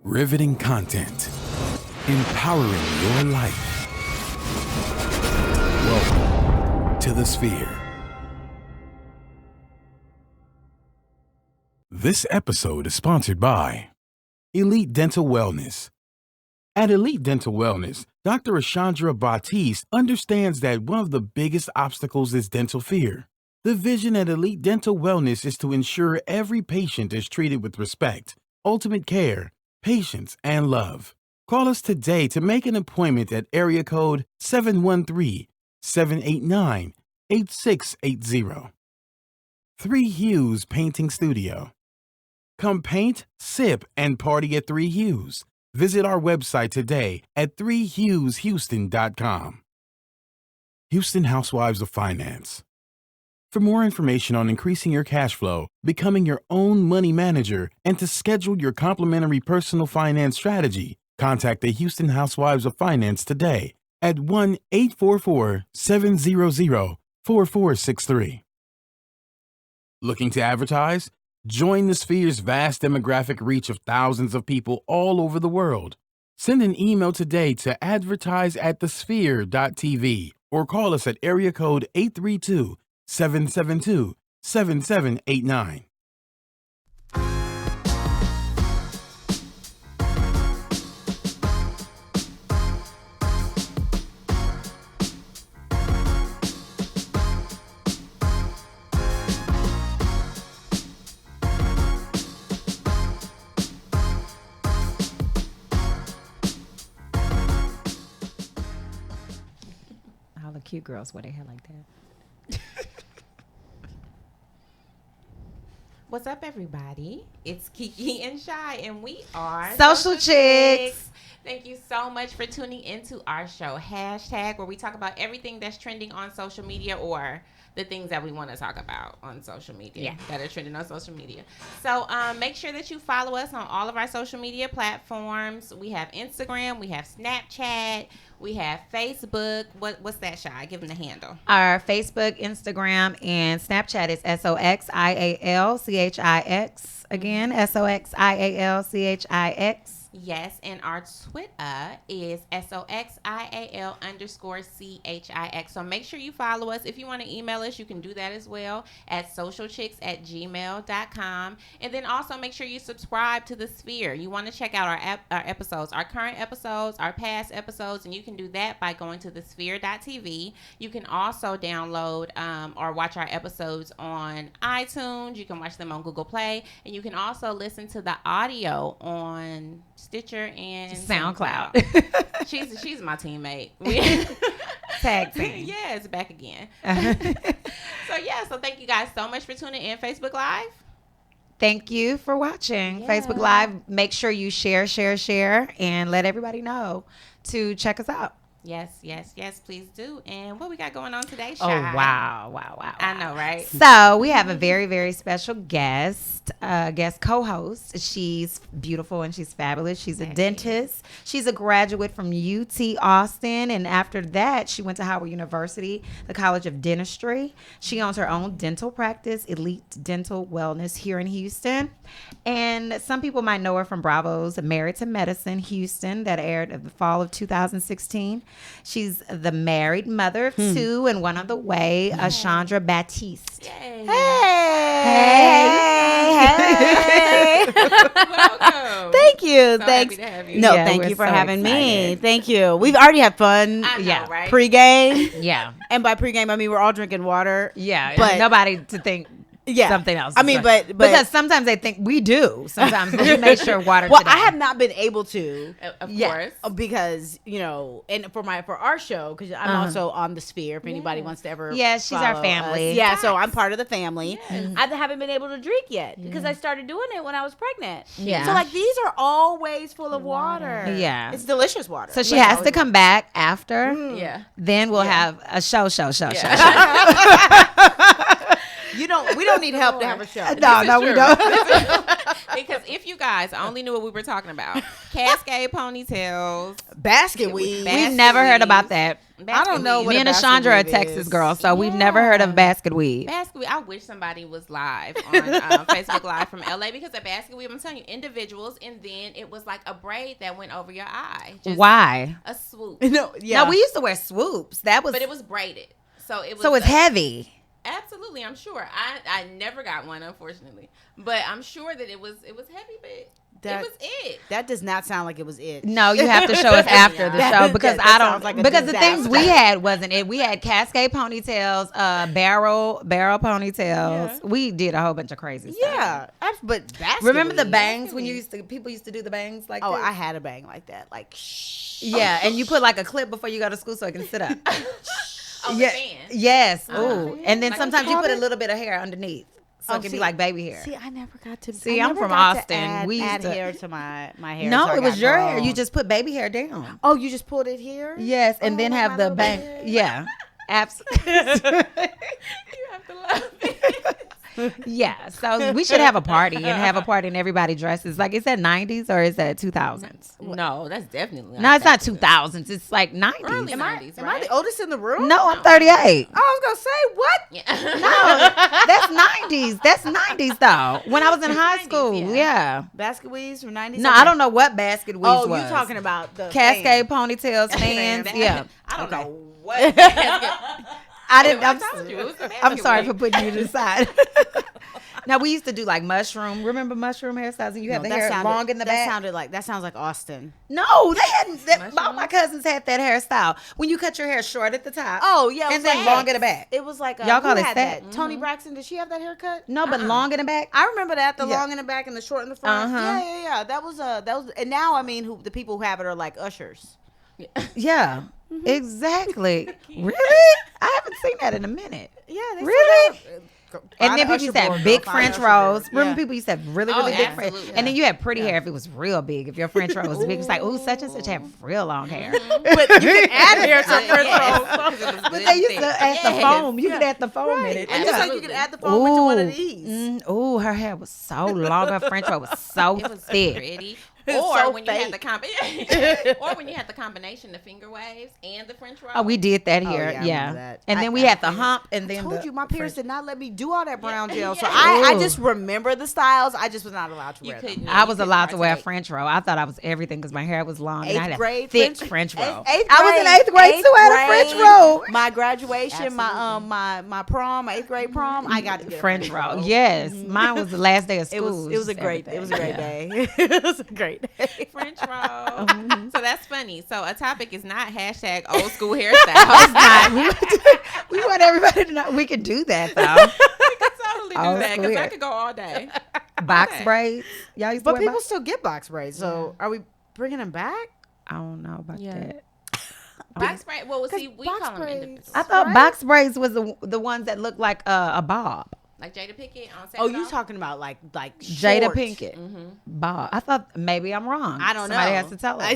Riveting content. Empowering your life. Welcome to The Sphere. This episode is sponsored by Elite Dental Wellness. At Elite Dental Wellness, Dr. Ashandra Batiste understands that one of the biggest obstacles is dental fear. The vision at Elite Dental Wellness is to ensure every patient is treated with respect, ultimate care, patience, and love. Call us today to make an appointment at area code 713-789-8680. 3 Hues Painting Studio. Come paint, sip, and party at 3 Hues. Visit our website today at 3hueshouston.com. Houston Housewives of Finance. For more information on increasing your cash flow, becoming your own money manager, and to schedule your complimentary personal finance strategy, contact the Houston Housewives of Finance today at 1-844-700-4463. Looking to advertise? Join the Sphere's vast demographic reach of thousands of people all over the world. Send an email today to advertise@thesphere.tv or call us at area code 832-772-7789. All the cute girls wear their hair like that. What's up, everybody? It's Kiki and Shy, and we are Social Chicks. Thank you so much for tuning into our show, Hashtag, where we talk about everything that's trending on social media or the things that we want to talk about on social media that are trending on social media. So make sure that you follow us on all of our social media platforms. We have Instagram, we have Snapchat, we have Facebook. What's that, Shy? Give them the handle. Our Facebook, Instagram, and Snapchat is SOXIALCHIX. Again, SOXIALCHIX. Yes, and our Twitter is SOXIAL_CHIX. So make sure you follow us. If you want to email us, you can do that as well at socialchicks@gmail.com. And then also make sure you subscribe to The Sphere. You want to check out our episodes, our current episodes, our past episodes, and you can do that by going to thesphere.tv. You can also download or watch our episodes on iTunes. You can watch them on Google Play, and you can also listen to the audio on Stitcher and SoundCloud. She's my teammate. Tag team. Yeah, it's back again. So thank you guys so much for tuning in. Facebook Live. Thank you for watching Yeah. Facebook Live. Make sure you share, and let everybody know to check us out. Yes, please do. And what we got going on today, Oh, Shy? wow. I know, right? So we have a very, very special guest co-host. She's beautiful and she's fabulous. She's a dentist. She's a graduate from UT Austin. And after that, she went to Howard University, the College of Dentistry. She owns her own dental practice, Elite Dental Wellness, here in Houston. And some people might know her from Bravo's Married to Medicine, Houston, that aired in the fall of 2016. She's the married mother of 2 and one on the way, Ashandra Batiste. Yay. Hey. Welcome. Thank you. So Thanks. happy to have you. No, Yeah, thank we're you for so having me. excited. Thank you. We've already had fun. I know, Yeah. right? Pre-game. Yeah. And by pre-game, I mean we're all drinking water. Yeah. But nobody to think yeah, something else. I mean, but because sometimes they think we do. Sometimes we make sure water. well, today. I have not been able to Of Yeah. course. because and for our show because I'm also on the Sphere. If anybody wants to ever, Yeah, she's our follow family. us. Yeah, so I'm part of the family. Yes. I haven't been able to drink yet because I started doing it when I was pregnant. Yeah. So like these are always full of water. Yeah. It's delicious water. So she Like, has to come back after. Yeah. Then we'll have a show. We don't need help to have a show. No, we don't. Because if you guys only knew what we were talking about, Cascade ponytails. Basket weave. We've never heard about that. I don't know what Me a and basket Ashandra are weave Texas is. girls, so we've never heard of basket weave. Basket weave. I wish somebody was live on Facebook Live from LA, because a basket weave, I'm telling you, individuals, and then it was like a braid that went over your eye. Just Why? a swoop. No, yeah. No, we used to wear swoops. That was But it was braided. So it was so it's heavy. Absolutely, I'm sure. I never got one, unfortunately. But I'm sure that it was heavy, but That- it was it. That does not sound like it was it. No, you have to show us after the show because That I don't sounds like a because the things disaster. we had wasn't it. We had Cascade ponytails, barrel ponytails. Yeah. We did a whole bunch of crazy stuff. Yeah, but basket Remember the weave? bangs when people used to do the bangs like Oh, this? I had a bang like that. Like, shh. Yeah, and you put like a clip before you go to school so it can sit up. Oh, yeah. the fan. Yes. Oh, Ooh. And then like sometimes you called put a it? little bit of hair underneath. So Oh, it can be see- like baby hair. See, I never got to. See, I I'm never from got to Austin. Add, We used add to- hair to my hair. No, so I it was got your hair. grown. You just put baby hair down. Oh, you just pulled it here. Yes, and Oh, then like have my the little bang. hair. Yeah. Absolutely. You have to love it. Yeah. So we should have a party and everybody dresses. Like, is that 90s or is that 2000s? No, that's definitely No, it's not that. 2000s. It's like 90s. Early Am I 90s, am right? I the oldest in the room? No, I'm 38. I was gonna say what? Yeah. No, that's 90s. That's 90s though. When I was in high 90s, school. yeah. Yeah. Basket weaves from '90s. No, I don't know what basket weaves Oh, was. you talking about the Cascade fan. ponytails, fans. Yeah. I don't Okay. know what. basket- I didn't. I I'm, told you, it was the I'm basket sorry weave. for putting you to the side. Now we used to do like mushroom. Remember mushroom hairstyles? And you have No, the hair long in the back. That sounds like Austin. No, they hadn't. All Mushroom? my cousins had that hairstyle. When you cut your hair short at the top. Oh yeah, it and was then like long in the back. It was like Y'all call who it had that? that? Tony Braxton. Did she have that haircut? No, but long in the back. I remember that, the Yeah. long in the back and the short in the front. Uh-huh. Yeah. That was and now I mean the people who have it are like ushers. Yeah, Mm-hmm. exactly. Really? I haven't seen that in a minute. Yeah, they Really? still have- And Find then the people usher used to have board, big girl. Find the French usher rolls. board. Remember, Yeah. people used to have really, Oh, really big French. absolutely. And then you had pretty hair if it was real big. If your French roll was big, it's like, ooh, such and such have real long hair. But you can add hair to Yes, French rolls. because it was But good they used thick. to add the Yes. foam. You could Yeah. add the foam in Right. it. And just like you Absolutely. could add the foam into one of Ooh. these. Ooh, her hair was so long. Her French roll was so It was thick. pretty. It's Or so when you had the fake. or when you had the combination, the finger waves and the French roll. Oh, we did that Oh, here. yeah, I Yeah. remember that. And then we had the hump and I then told the you my parents French- did not let me do all that brown gel, so Yeah. I Ooh. just remember the styles. I just was not allowed to You wear them. couldn't. I you was couldn't allowed to wear a partake. French roll. I thought I was everything because my hair was long and I had a grade thick French roll. Eighth I was in grade- 8th grade too. I had a French grade, roll. My graduation, Absolutely. my prom, my 8th grade prom. I got to get a French roll. Yes, mine was the last day of It school. was a just great everything. day. Yeah. It was a great day. French roll. So that's funny. So a topic is not hashtag old school hairstyles. We want everybody to know we could do that though. We could totally do Old that school because I hair. could go all day. Box Okay. braids. Y'all used to But wear people box? still get box braids. So are we bringing them back? I don't know about Yeah. that. Box braid. Well, see, we box call them braids- individuals. I thought Right? box braids was the ones that looked like a bob. Like Jada Pinkett on Oh, Sex you Off. talking about like Jada short. Pinkett. Bob. I thought maybe I'm wrong. I don't Somebody know. has to tell us.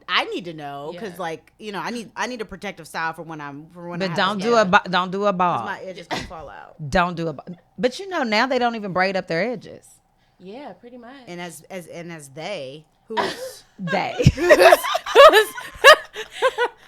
I need to know because Yeah. like I need a protective style for when I but have don't this do hair. don't do a 'Cause bob. my edges can fall out. Don't do a bob. But now they don't even braid up their edges. Yeah, pretty much. And as they who's They.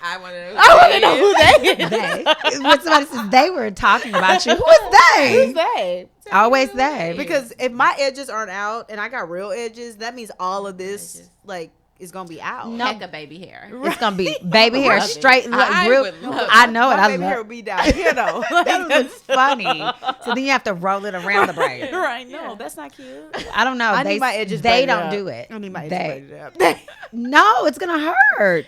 I want to know. I want to know who they is. They. When somebody says they were talking about you, who is they? Who's they? Always they. Because if my edges aren't out and I got real edges, that means all of this like is gonna be out. No. Heck of baby hair. It's gonna be baby hair Love it. straight. I Real, would love I know it. My I baby love hair would be down here though. That's funny. So then you have to roll it around the braid. Right? No, that's not cute. I don't know. I they need my edges. they braided don't up. do it. I need my edges They- braided up. No, it's gonna hurt,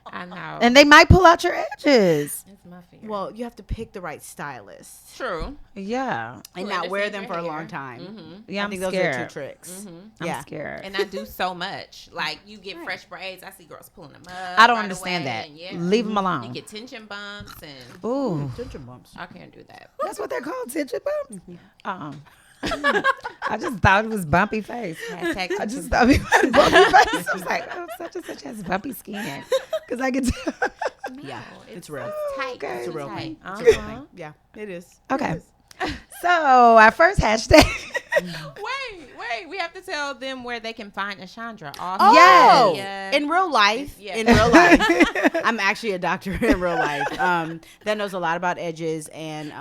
I know. and they might pull out your edges. it's my fear. Well, you have to pick the right stylist true. Yeah, and Who not wear understands them your for a hair. long time. Mm-hmm. yeah. I I'm think scared. those are two tricks. I'm Yeah. scared. And I do so much. Like you get fresh braids. I see girls pulling them up. I don't right understand away, that. and yeah. Leave them You alone. get tension bumps and Ooh, Tension bumps. I can't do that. that's what they're called, tension bumps. I just thought it was bumpy face. Hashtag I just thought it was bumpy face. I was like, oh, such and such has bumpy skin, because I could tell. Yeah, it's real. tight. Okay. It's It's a real tight. thing. Uh-huh. Yeah, it is. Okay. It is. So our first hashtag. Wait. Right. We have to tell them where they can find Ashandra. Oh, Yes. Yeah. in real life. Yeah. In real life, I'm actually a doctor in real life. That knows a lot about edges and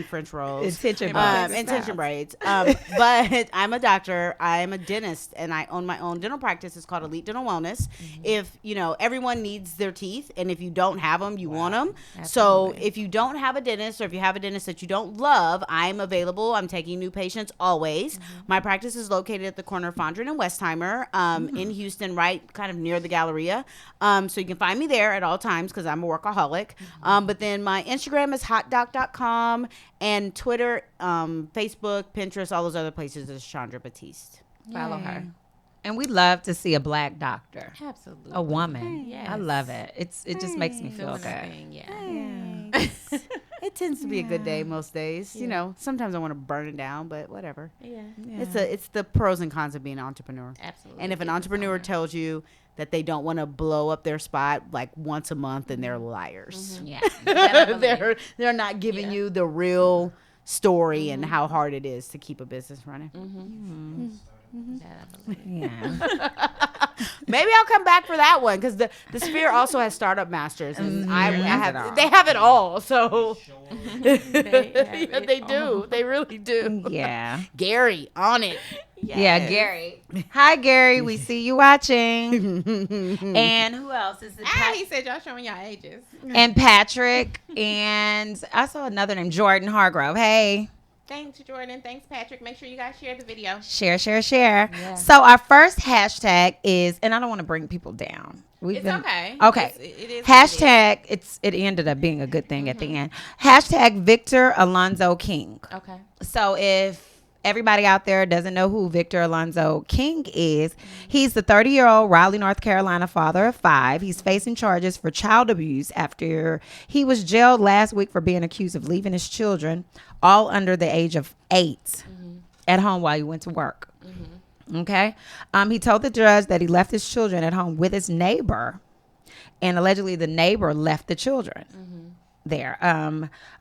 French rolls, Tension and tension braids. But I'm a doctor. I'm a dentist, and I own my own dental practice. It's called Elite Dental Wellness. If everyone needs their teeth, and if you don't have them, you want them. So if you don't have a dentist, or if you have a dentist that you don't love, I'm available. I'm taking new patients always. My practice is located at the corner of Fondren and Westheimer in Houston, right kind of near the Galleria. So you can find me there at all times because I'm a workaholic. But then my Instagram is hotdoc.com, and Twitter, Facebook, Pinterest, all those other places is Chandra Batiste. Follow her. And we love to see a black doctor, Absolutely. a woman. Yes. I love it. It just makes me feel Doing her good. thing, yeah. It tends to be a good day most days. Sometimes I want to burn it down, but whatever. Yeah. It's the pros and cons of being an entrepreneur. Absolutely. And if an Business entrepreneur owner. tells you that they don't want to blow up their spot like once a month, then they're liars. Yeah. They're not giving you the real story and how hard it is to keep a business running. Yeah. Maybe I'll come back for that one because the Sphere also has Startup Masters, and I have it all. they have it all. So They do. They really do. Yeah. Gary on it. Yeah, Gary. Hi, Gary. We see you watching. And who else is it? He said y'all showing y'all ages. And Patrick. And I saw another name, Jordan Hargrove. Hey. Thanks, Jordan. Thanks, Patrick. Make sure you guys share the video. Share. So our first hashtag is, and I don't want to bring people down. It's okay. Okay. It is. Hashtag, it ended up being a good thing at the end. Hashtag Victor Alonzo King. Okay. So if everybody out there doesn't know who Victor Alonzo King is, he's the 30-year-old Raleigh, North Carolina father of 5. He's facing charges for child abuse after he was jailed last week for being accused of leaving his children, all under the age of 8, at home while he went to work. Okay. He told the judge that he left his children at home with his neighbor, and allegedly the neighbor left the children there.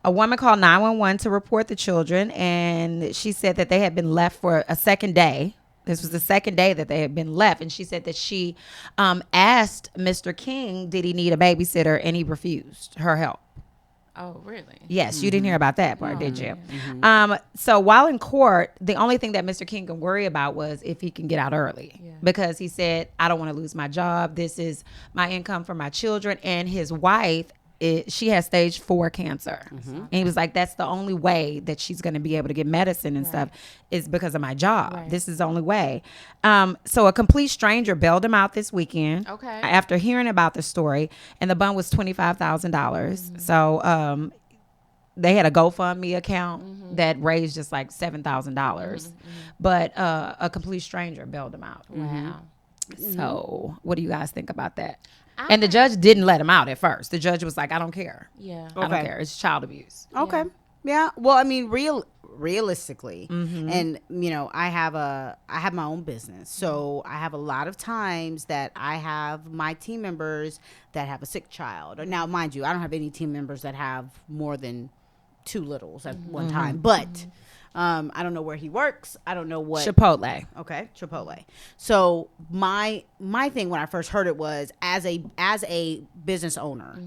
A woman called 911 to report the children, and she said that they had been left for a second day. This was the second day that they had been left, and she said that she asked Mr. King, did he need a babysitter, and he refused her help. Oh, really? Yes, you didn't hear about that part, did you? So while in court, the only thing that Mr. King can worry about was if he can get out early, because he said, I don't want to lose my job. This is my income for my children. And his wife, she has stage 4 cancer. And he was like, that's the only way that she's going to be able to get medicine and stuff is because of my job. Right. This is the only way. So a complete stranger bailed him out this weekend. Okay. After hearing about the story, and the bond was $25,000. So they had a GoFundMe account that raised just like $7,000. But a complete stranger bailed him out. Wow. So what do you guys think about that? And the judge didn't let him out at first. The judge was like, I don't care. Yeah. I don't care. It's child abuse. Okay. Yeah. Well, I mean, realistically, and I have my own business, so I have a lot of times that I have my team members that have a sick child. Now, mind you, I don't have any team members that have more than 2 littles at one time, but I don't know where he works. I don't know what Chipotle. Okay, Chipotle. So my thing when I first heard it was as a business owner,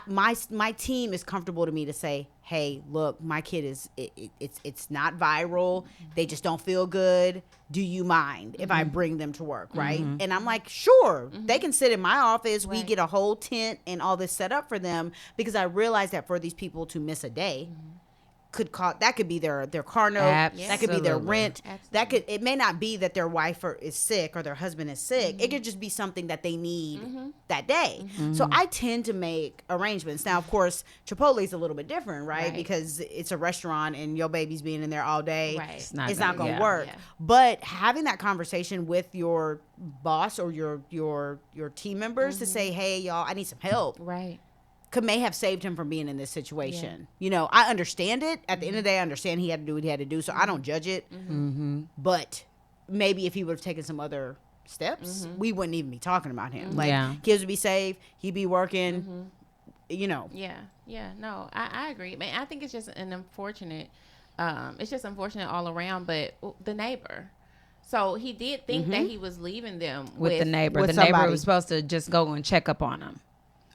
my team is comfortable to me to say, hey, look, my kid it's not viral. They just don't feel good. Do you mind if I bring them to work, right? And I'm like, sure, they can sit in my office. We get a whole tent and all this set up for them because I realize that for these people to miss a day. That could be their car note. Absolutely. That could be their rent. Absolutely. It may not be that their wife is sick or their husband is sick. It could just be something that they need that day. So I tend to make arrangements. Now, of course, Chipotle is a little bit different, right? Because it's a restaurant and your baby's being in there all day. Right. It's It's not not going to yeah. work. Yeah. But having that conversation with your boss or your team members to say, hey, y'all, I need some help. Right. May have saved him from being in this situation. I understand it. At the end of the day, I understand he had to do what he had to do, so I don't judge it. But maybe if he would have taken some other steps, we wouldn't even be talking about him. Like, kids would be safe, he'd be working, Yeah. No, I agree. Man, I think it's just an unfortunate it's just unfortunate all around. But the neighbor, so he did think that he was leaving them with the neighbor. with The neighbor somebody. was supposed to just go and check up on him.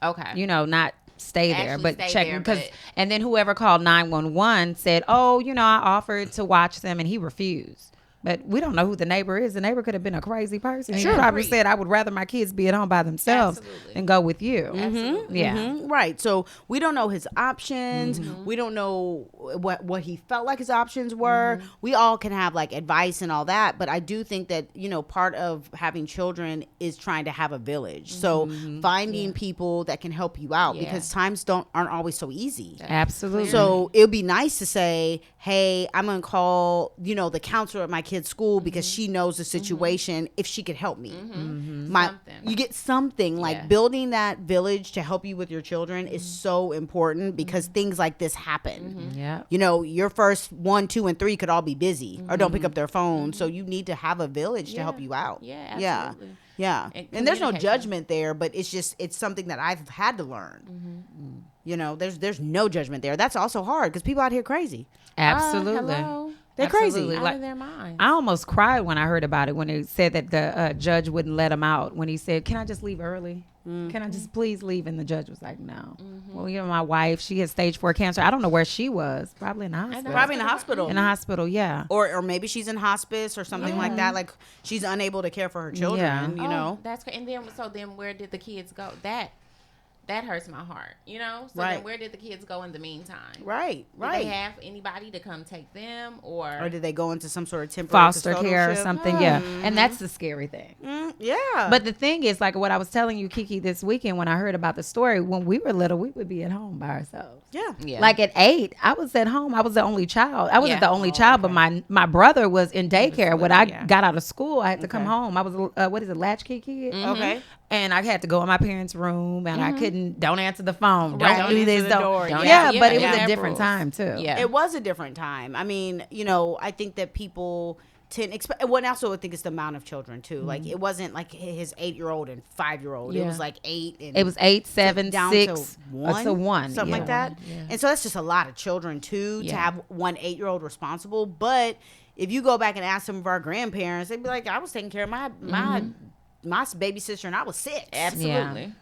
Okay. You know, not stay there, Actually but stay check there, because. but- And then whoever called 911 said, "Oh, you know, I offered to watch them, and he refused." But we don't know who the neighbor is. The neighbor could have been a crazy person. He probably said, "I would rather my kids be at home by themselves Absolutely. than go with you." Absolutely. Yeah. Mhm, right. So we don't know his options. We don't know what he felt like his options were. We all can have like advice and all that, but I do think that, you know, part of having children is trying to have a village. So finding people that can help you out Yeah. because times aren't always so easy. Absolutely. So it would be nice to say, hey, I'm going to call, you know, the counselor at my kid's school because she knows the situation if she could help me. Something. You get something like Yeah. building that village to help you with your children is so important because things like this happen. yeah. You know, your first 1, 2, and 3 could all be busy or don't pick up their phone. So you need to have a village to help you out. Yeah, Yeah. absolutely. Yeah. And And there's no communication. judgment there, but it's something that I've had to learn. You know, there's no judgment there. That's also hard because people out here crazy. Absolutely. Hello. They're crazy. Absolutely. Out Like, of their mind. I almost cried when I heard about it when they said that the judge wouldn't let him out. When he said, "Can I just leave early? Can I just please leave?" And the judge was like, "No." Well, you know, my wife, she had stage 4 cancer. I don't know where she was. Probably in the hospital. Probably in the hospital. In the hospital, yeah. Or maybe she's in hospice or something like that. Like she's unable to care for her children, Yeah. you know? That's great. And then where did the kids go? That hurts my heart, you know? So Right. then where did the kids go in the meantime? Right, Did they have anybody to come take them or Or did they go into some sort of temporary Foster care or custodialship? something, yeah. And that's the scary thing. Yeah. But the thing is, like what I was telling you, Kiki, this weekend when I heard about the story, when we were little, we would be at home by ourselves. yeah. Yeah. Like at 8, I was at home. I was the only child. I wasn't Yeah. the only child, but my brother was in daycare. When I yeah. got out of school, I had to come Okay. home. I was latchkey kid. Okay. And I had to go in my parents' room, and I couldn't. Don't answer the phone. Right. Don't Don't do this. answer the Don't. door. Don't Yeah, answer- but it yeah, was yeah. a different Rules. time too. Yeah. It was a different time. I mean, you know, I think that people well, and also I think it's the amount of children too. Like it wasn't like his 8-year-old and 5-year-old. It Yeah. was like 8 and It was 8, 7, down 6, to 1, to 1, something yeah. like that. And so that's just a lot of children too to Yeah. have one 8-year-old responsible. But if you go back and ask some of our grandparents, they'd be like, "I was taking care of my baby sister, and I was 6." Absolutely.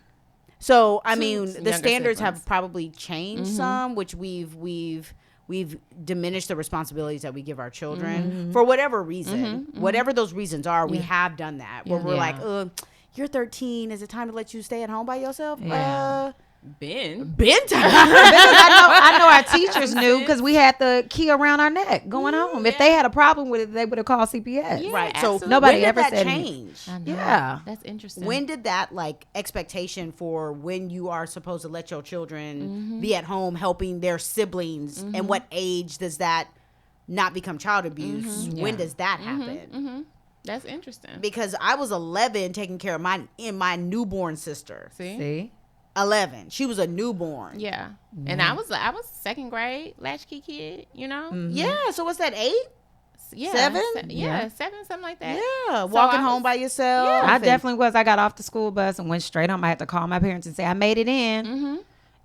So I Two mean, the younger standards siblings. have probably changed some, which we've diminished the responsibilities that we give our children for whatever reason, whatever those reasons are. We have done that where we're Yeah. like, you're 13. Is it time to let you stay at home by yourself? Yeah. Ben. Ben time. Because I know our teachers knew because we had the key around our neck going home. If they had a problem with it, they would have called CPS. Yeah, Right. So absolutely. Nobody when did ever that said change? I know. Yeah. That's interesting. When did that like expectation for when you are supposed to let your children be at home helping their siblings and what age does that not become child abuse? When Yeah. does that happen? That's interesting. Because I was 11 taking care of my newborn sister. See? 11. She was a newborn. Yeah. And I was 2nd grade latchkey kid, you know? Yeah. So what's that, 8? Yeah. 7? Yeah, 7, something like that. Yeah. Walking I home was- by yourself. I and- definitely was. I got off the school bus and went straight home. I had to call my parents and say, I made it in.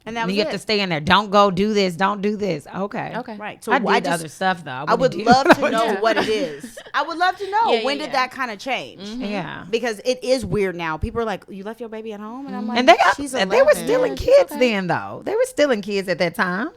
And that And was you have it. to stay in there. Don't go do this. Don't do this. Okay. Okay. Right. So I did just- other stuff, though. I would wouldn't do love what I to would know do. what it is. I would love to know Yeah, when yeah, did yeah. that kind of change? Yeah. Because it is weird now. People are like, "You left your baby at home," and I'm like, And they "She's were 11." stealing kids then, though. They were stealing kids at that time.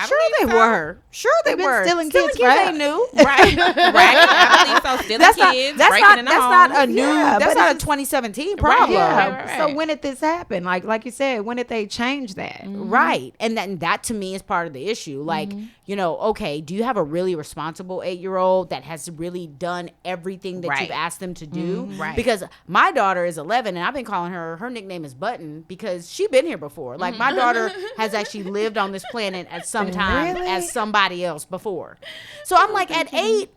Sure, they were. Sure, they They've been were. stealing kids They forever. knew. Right. I believe so. Stealing That's not. kids, That's breaking not. in the That's home. not a new. Yeah, that's but not a it's- 2017 problem. Yeah. Right. So when did this happen? Like you said, when did they change that? Right. And that to me is part of the issue. Like, you know, okay, do you have a really responsible 8-year-old that has really done everything that Right. you've asked them to do? Right. Because my daughter is 11 and I've been calling her nickname is Button because she's been here before. Like my daughter has actually lived on this planet at some time Really? as somebody else before. So I'm like at 8,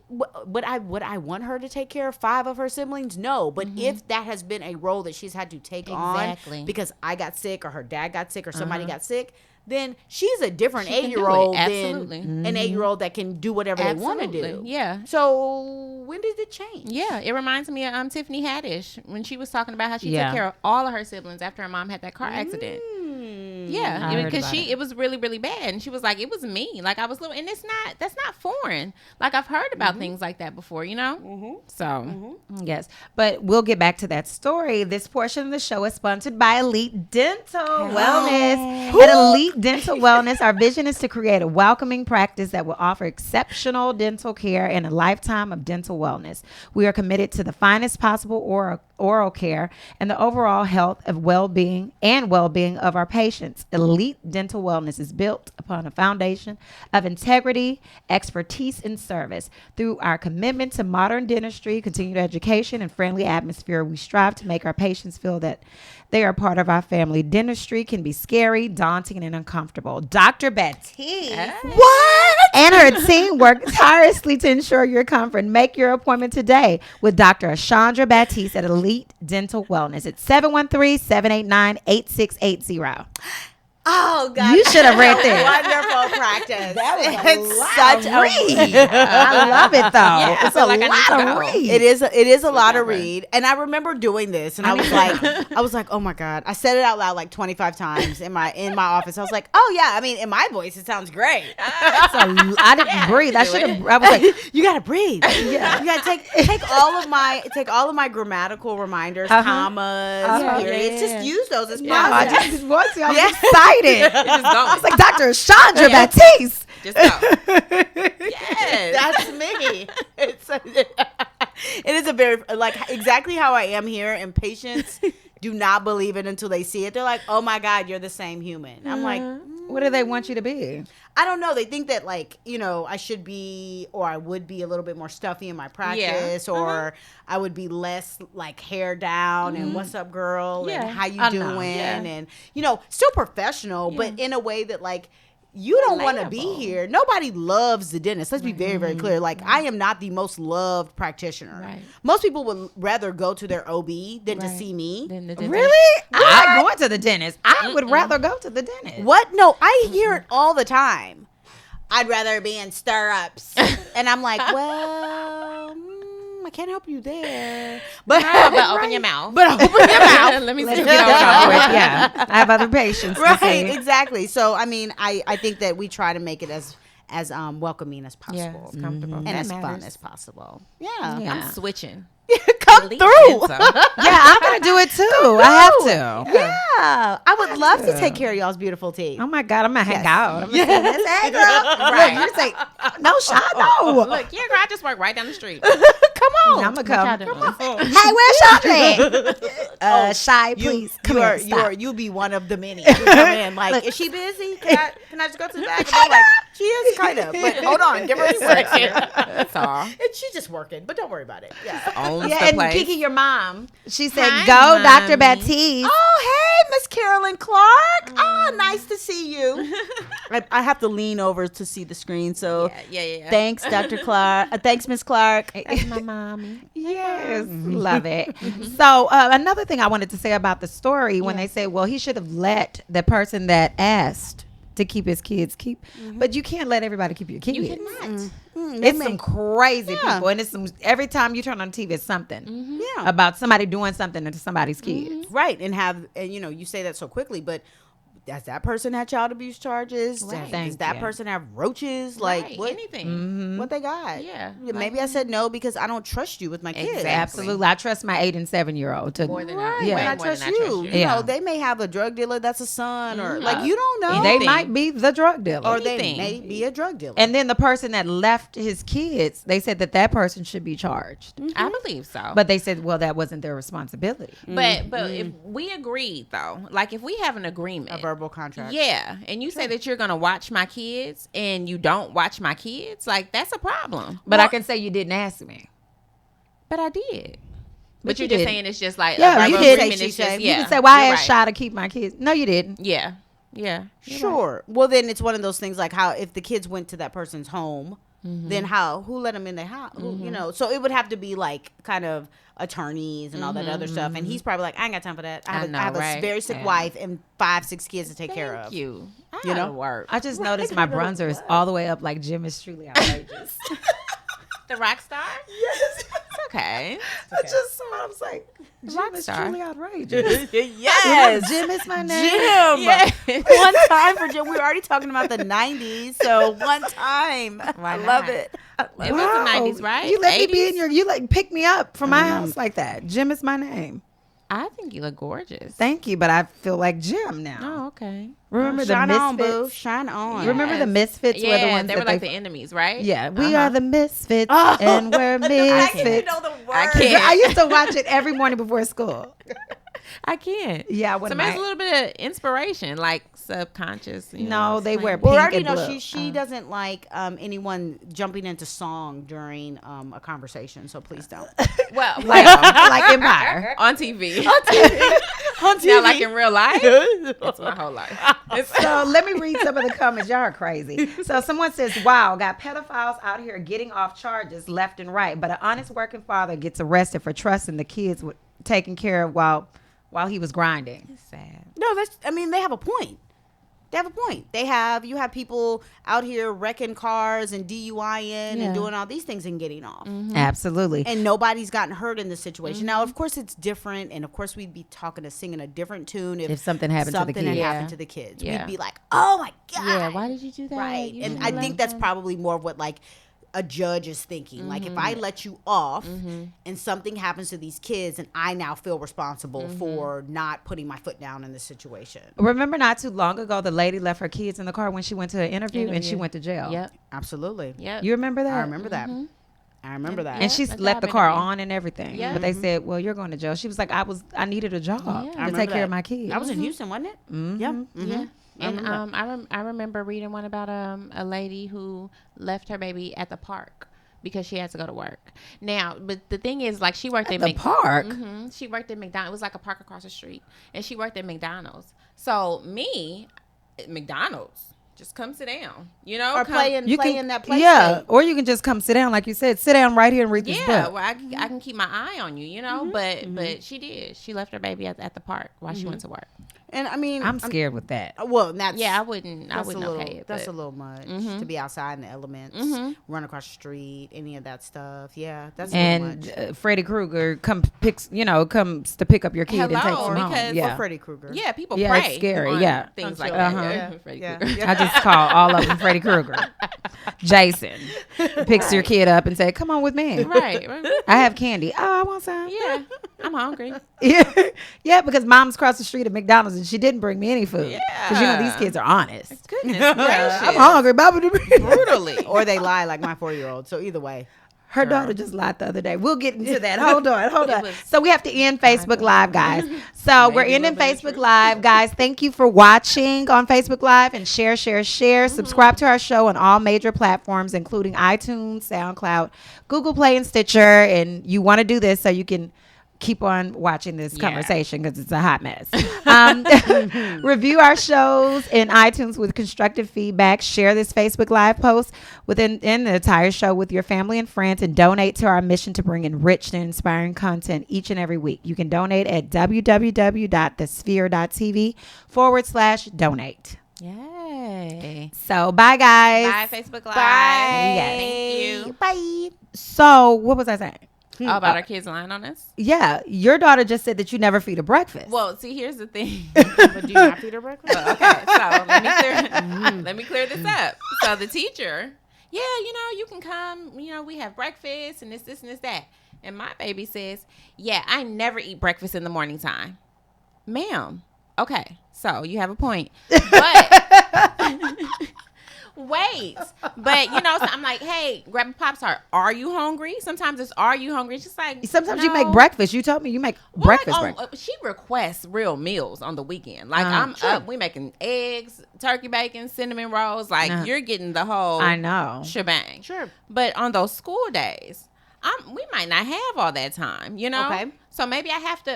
would I want her to take care of 5 of her siblings? No. But if that has been a role that she's had to take Exactly. on because I got sick or her dad got sick or somebody got sick, then she's a different She can do it. 8-year-old Absolutely. than an 8-year-old that can do whatever they want to do. Absolutely. Yeah. So when did it change? Yeah, it reminds me of Tiffany Haddish when she was talking about how she Yeah. took care of all of her siblings after her mom had that car accident. Yeah, I heard because about it was really, really bad, and she was like, it was me. Like I was little, and that's not foreign. Like I've heard about things like that before, you know. So Yes, but we'll get back to that story. This portion of the show is sponsored by Elite Dental Wellness. At Elite Dental Wellness, our vision is to create a welcoming practice that will offer exceptional dental care and a lifetime of dental wellness. We are committed to the finest possible oral care and the overall health of well-being of our patients. Elite Dental Wellness is built upon a foundation of integrity, expertise, and service. Through our commitment to modern dentistry, continued education, and friendly atmosphere, we strive to make our patients feel that they are part of our family. Dentistry can be scary, daunting, and uncomfortable. Dr. Betty and her team work tirelessly to ensure your comfort. Make your appointment today with Dr. Ashandra Baptiste at Elite Dental Wellness at 713-789-8680. Oh God! You should have read this. Wonderful practice. That was it's such a read. I love it though. Yeah, It's I a feel like I need to lot go. of read. It is a lot to Whatever. read, and I remember doing this, and I was like, oh my God! I said it out loud like 25 times in my office. I was like, oh yeah, I mean, in my voice, it sounds great. I didn't breathe. I should have. I was like, You gotta breathe. Yeah, you gotta take all of my grammatical reminders, commas, periods. Just use those as no, I positive. just was excited. just go. I was like, Dr. Chandra Baptiste. Just go. Yes. That's me. It is a very like exactly how I am here, and patients do not believe it until they see it. They're like, "Oh my God, you're the same human." I'm like, What do they want you to be? I don't know. They think that like, I should be, or I would be a little bit more stuffy in my practice, or I would be less like hair down and what's up, girl, Yeah. and how you I doing, know. Yeah. and still professional, but in a way that like. You don't want to be Relatable. here. Nobody loves the dentist. Let's be very, very clear. Like, I am not the most loved practitioner. Right. Most people would rather go to their OB than to Right. see me. Then the dentist- Really? I like going to the dentist. I would rather go to the dentist. What? No, I hear it all the time. I'd rather be in stirrups. And I'm like, well, I can't help you there. But, But open your mouth. But open your mouth. Let me see. Let's if get you it don't over know. with. Yeah, I have other patients. to Right, see. exactly. So, I mean, I think that we try to make it as welcoming as Yeah, possible. it's comfortable. And That as fun matters. as possible. Yeah. Yeah. I'm switching. Come Elite through. dental. Yeah, I'm gonna do it too. I have to. Yeah. I would love to take care of y'all's beautiful teeth. Oh my God, I'm gonna hang Yes. out. I'm gonna say this. Hey, girl. Right. Look, you say no shot. No. Look, yeah, girl, I just work right down the street. Come on. I'm gonna Y'all come. doing? Hey, where's Chandra? Shy, please. Come here. Stop. You'll be one of the many. You come in like, is she busy? Can I just go to the back? And I'm like, she is kind of, but hold on, give her a second. That's all. And she's just working, but don't worry about it. Yeah. Owns Yeah, the and place. Kiki, your mom, she said, Hi, "Go, Dr. Mommy. Baptiste." Oh, hey, Miss Carolyn Clark. Oh, nice to see you. I have to lean over to see the screen, so Yeah. thanks, Dr. Clark. Thanks, Miss Clark. That's my mommy. Yes, love it. So another thing I wanted to say about the story when they say, well, he should have let the person that asked to keep his kids keep, but you can't let everybody keep your kids. You cannot. It's some crazy Yeah. people, and it's some every time you turn on TV, it's something Yeah. about somebody doing something to somebody's kids. Right, and you say that so quickly, but does that person have child abuse charges? Right. Does Thank that you. person have roaches? Like Right, what? anything. What they got? Yeah. Maybe I said no because I don't trust you with my kids. Exactly. Absolutely, I trust my 8 and 7-year-old to. More than Right. Yeah. When I more trust than you. You Yeah. know, they may have a drug dealer that's a son or like you don't know. They Anything. might be the drug dealer. or they anything. may be a drug dealer. And then the person that left his kids, they said that person should be charged. I believe so. But they said, well, that wasn't their responsibility. But if we agreed though, like if we have an agreement, a verbal contract. yeah, and you say that you're gonna watch my kids and you don't watch my kids, like that's a problem. But I can say you didn't ask me. But I did. But But you you're just did. saying it's just like Yeah, a you verbal did. agreement, She it's just, said. yeah. You can say, well, I you're asked right. Shy to keep my kids. No, you didn't. Yeah. Sure. Well, then it's one of those things like how if the kids went to that person's home, then who let them in their house? You know, so it would have to be like kind of attorneys and all that other stuff. And he's probably like, I ain't got time for that. I have a right? very sick Yeah. wife and 5-6 kids to take care Thank of. you. I You know? gotta work. I just noticed my bronzer is all the way up like Jim is truly outrageous. The rock star? okay. I just saw it. I was like, Jim is Rockstar. truly outrageous. Yes. Jim is my name. Jim. Yeah. One time for Jim. We were already talking about the 90s, so one time. Why I not? love it. It was the 90s, right? You let me be in 80s? you like pick me up from my house like that. Jim is my name. I think you look gorgeous. Thank you, but I feel like Jim now. Oh, okay. Remember the Shine on, boo. Misfits? Shine on. Remember the Misfits Yeah, were the ones they that were like the enemies, right? Yeah, we Uh-huh. are the Misfits, Oh, and we're the fact that you Misfits. know the I words. can't. I used to watch it every morning before school. I can't. Yeah, I So wouldn't maybe it's mind. a little bit of inspiration, like subconscious. You know, No, they wear slang. Well, we pink already and know blue. she doesn't like anyone jumping into song during a conversation, so please don't. Well, like like Empire. on TV. On TV. Now, like in real life, it's my whole life. So let me read some of the comments. Y'all are crazy. So someone says, wow, got pedophiles out here getting off charges left and right, but an honest working father gets arrested for trusting the kids with taking care of while he was grinding. It's sad. No, they have a point. They have a point. You have people out here wrecking cars and DUIing Yeah. and doing all these things and getting off. Absolutely. And nobody's gotten hurt in this situation. Now, of course, it's different, and of course, we'd be singing a different tune if something happened to the something had kids. happened Yeah. to the kids. Yeah. We'd be like, "Oh my god!" Yeah, why did you do that? Right, You and didn't I let think that's them- probably more of what like a judge is thinking. Like, if I let you off and something happens to these kids, and I now feel responsible for not putting my foot down in this situation. Remember not too long ago, the lady left her kids in the car when she went to an interview and she went to jail. Yep. Absolutely. Yep. You remember that? I remember that. I remember that. And she a left the job car interview. on and everything. Yeah. But they said, well, you're going to jail. She was like, I needed a job Yeah. I to remember take care that. of my kids. That was in Houston, wasn't it? Yeah. Yeah. And remember that. I remember reading one about a lady who left her baby at the park because she had to go to work. Now, but the thing is, like, she worked at the park? She worked at McDonald's. It was like a park across the street, and she worked at McDonald's. So me, at McDonald's, just come sit down. You know, Or come, play in that place. Yeah, or you can just come sit down, like you said. Sit down right here and read this Yeah, book. well, I can keep my eye on you, you know. But she did. She left her baby at the park while she went to work. And I mean, I'm scared with that. Well, that's Yeah, I wouldn't that's a little, okay it. that's a but- little much to be outside in the elements, run across the street, any of that stuff. Yeah, that's a little And much. Freddy Krueger comes to pick up your kid and takes Hello, him home. because- Yeah. Or Freddy Krueger. Yeah, people Yeah, it's pray. scary, on yeah. things I'm like sure. that. Uh-huh. Freddy Yeah. Krueger. I just call all of them Freddy Krueger. Jason picks your kid up and say, "Come on with me. Right. I have candy. Oh, I want some." Yeah, I'm hungry. Yeah, because mom's across the street at McDonald's and she didn't bring me any food. Because you know these kids are honest. Goodness gracious. I'm hungry, Baba. Brutally. Or they lie like my 4-year-old. So either way. Her daughter just lied the other day. We'll get into that. Hold on. was- So we have to end Facebook Live, guys. So we're Maybe a ending little bit of Facebook truth. Live, guys. Thank you for watching on Facebook Live and share. Subscribe to our show on all major platforms, including iTunes, SoundCloud, Google Play, and Stitcher. And you want to do this so you can keep on watching this conversation because it's a hot mess. Review our shows in iTunes with constructive feedback. Share this Facebook Live post within the entire show with your family and friends, and donate to our mission to bring enriched and inspiring content each and every week. You can donate at www.thesphere.tv/donate. Yay. So bye, guys. Bye, Facebook Live. Bye. Thank you. Bye. So what was I saying? Oh, about our kids lying on us? Yeah, your daughter just said that you never feed her breakfast. Well, see, here's the thing. But do you not feed her breakfast? Okay, so let me clear this up. So the teacher, you can come, we have breakfast and this, and that. And my baby says, yeah, I never eat breakfast in the morning time. Ma'am, okay, so you have a point. But wait, but so I'm like, hey, grab a Pop-Tart. Are you hungry? Sometimes it's, are you hungry? It's just like, sometimes you no. make breakfast. You told me you make breakfast. She requests real meals on the weekend. Like Uh-huh. I'm up, we making eggs, turkey bacon, cinnamon rolls. Like Uh-huh. you're getting the whole I know. shebang. Sure. But on those school days, we might not have all that time. Okay. So maybe I have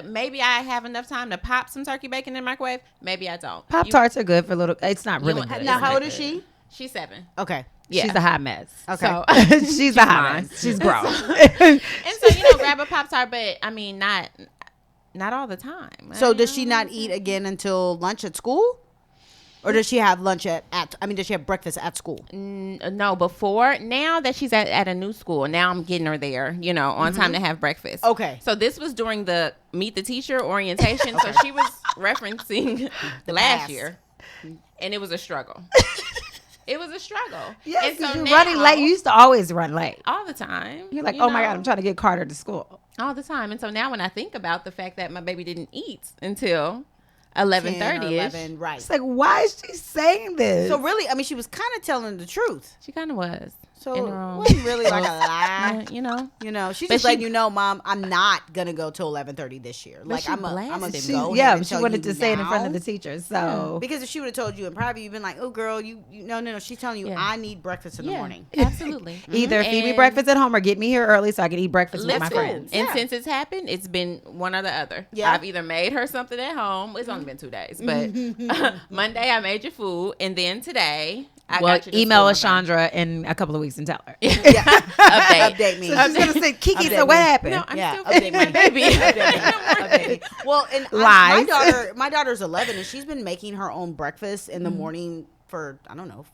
enough time to pop some turkey bacon in the microwave. Maybe I don't. Pop Tarts are good for little. It's not really want- good. Now, It's how not old is she? She's 7. Okay. Yeah. She's a hot mess. Okay. So, She's a hot fine. mess. She's grown. and so grab a Pop-Tart, but I mean not all the time. So does she not eat again until lunch at school? Or does she have lunch does she have breakfast at school? No, before. Now that she's at a new school, now I'm getting her there, on time to have breakfast. Okay. So this was during the Meet the Teacher orientation. So she was referencing last past. year, and it was a struggle. It was a struggle. Yes, And so you're now- running late. You used to always run late. all the time. You're like, oh my God, I'm trying to get Carter to school. all the time. And so now when I think about the fact that my baby didn't eat until 11:30, 10 or 11, right. It's like, why is she saying this? So really, I mean, she was kind of telling the truth. she kind of was. So in it her own- wasn't really like a lie. She's But just letting she- you know, Mom, I'm not gonna go till 11:30 this year. Like she I'm gonna blasted go. me. ahead and she tell wanted you to say it in front of now. the teachers. So Because if she would have told you in private, you'd been like, "Oh, girl, you no. She's telling you, Yeah. I need breakfast in the morning." Absolutely. either feed me And- breakfast at home or get me here early so I can eat breakfast with my Listen, friends. and Yeah. since it's happened, it's been one or the other. Yeah. I've either made her something at home. It's only been 2 days, but Monday I made your food, and then today I Well, got you. to email school on time. Ashandra in a couple of weeks and tell her. Update me. So she's gonna say, Kiki, Update so what me. happened? No, I'm Yeah, still update feeding my me. baby. Update me. Well, and Lies. my daughter's 11, and she's been making her own breakfast in the Mm-hmm. morning for